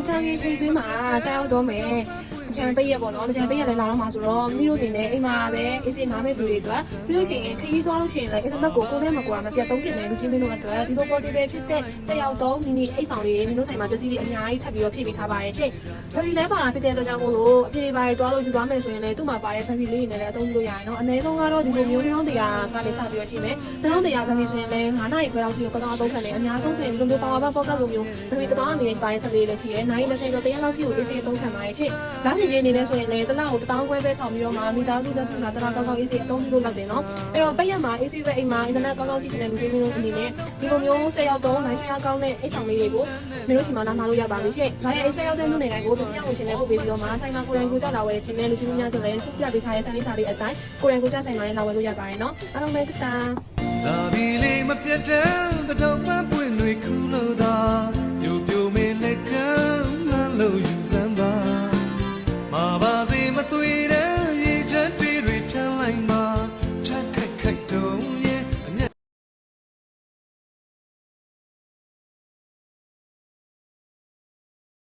ချမ်းကြီးချင်းသွင်းမှာတောက်တော့မယ်ချမ်းပေးရပေါ့နော်ချမ်းပေးရလည်းလာတော့မှာဆိုတော့မိတို့တင်နေအိမ်မှာပဲအေးစေးနားမဲ့သူတွေအတွက်ပြီးလို့ရှိရင်ခရီးသွားလို့ရှိရင်လည်းအင်တာနက်ကိုကိုယ်နဲ့မကွာမပြတ်သုံးဖြစ်နေလူချင်းမင်းတို့အတွက်ဒီလို portable ဖြစ်တဲ့ဆက်ရောက်တော့မီနီအိတ်ဆောင်တွေမင်းတို့ဆိုင်မှာပစ္စည်းတွေအများကြီးထပ်ပြီးတော့ဖြည့်ပေးထားပါတယ်ရှင့်ဘယ်ဒီလဲပါလာဖြစ်တဲ့အတွက်ကြောင့်မို့လို့အပြည့်တွေပါသွားလို့ယူသွားမယ်ဆိုရင်လည်းသူ့မှာပါတဲ့ family လေးတွေနဲ့လည်းအသုံးပြုလို့ရတယ်နော်အနည်းဆုံးကတော့ဒီလိုမျိုးနှောင်းတရားကနေစပြီးတော့ရှိမယ်နှောင်းတရားကနေဆိုရင်လည်း9နာရီခွဲလောက်ထိကောင်းကောင်းအသုံးခံတယ်အများဆုံးဆိုရင်ဒီလိုမျိုး power bank focus လိုမျိုးဒါပေမဲ့တောင်းအမြင်ပိုင်းဆက်လေးလည်းရှိရဲနိုင်20တော့100လောက်ထိကိုအေးစေးအသုံးခံပါတယ်ရှင့်ဒါပြင်ချင်းနေလဲဆိုရင်လည်းတစ်လောက်ကို1000ခွဲပဲဆောင်ပြီးတော့မှမိသားစုလက်စုကတစ်လောက်ကောင်းကောင်းအေးစေးအသုံးပြုလို့လောက်တယ်နော်အဲ့တော့ပိတ်ရမှာအေးစေးပဲအိမ်မှာအင်တာနက်ကောင်းကောင်းကြည့်နေတဲ့လူတွေမျိုးအနေနဲ့ဒီလိုမျိုး10ရောက်တော့နိုင်ဆွေးကောင်းတဲ့အိတ်ဆောင်လေးတွေကိုမင်းတို့ရှိမှလာမှာလို့ရပါပြီရှင့်။ဒါရဲ့ expert ရောက်တဲ့လူတွေကိုပစ္စည်းအောင်ရှင်လည်းပို့ပေးပြီးတော့မှဆိုင်မှာကိုယ်တိုင်ကိုကြလာဝယ်ခြင်းနဲ့လူချင်းများတို့လည်းပြပေးထားတဲ့ဆိုင်လေးစာလေးအတိုင်းကိုယ်တိုင်ကိုကြဆိုင်မှာလည်းလာဝယ်လို့ရပါတယ်နော်။အားလုံးပဲကစား။လာပြီလေမပြတ်တဲ့ဘတော်ပပွင့်တွေခူးလို့သာပြိုပြိုမေးလက်ကမ်းလို့ယူစမ်းပါ။မပါစေမသွေး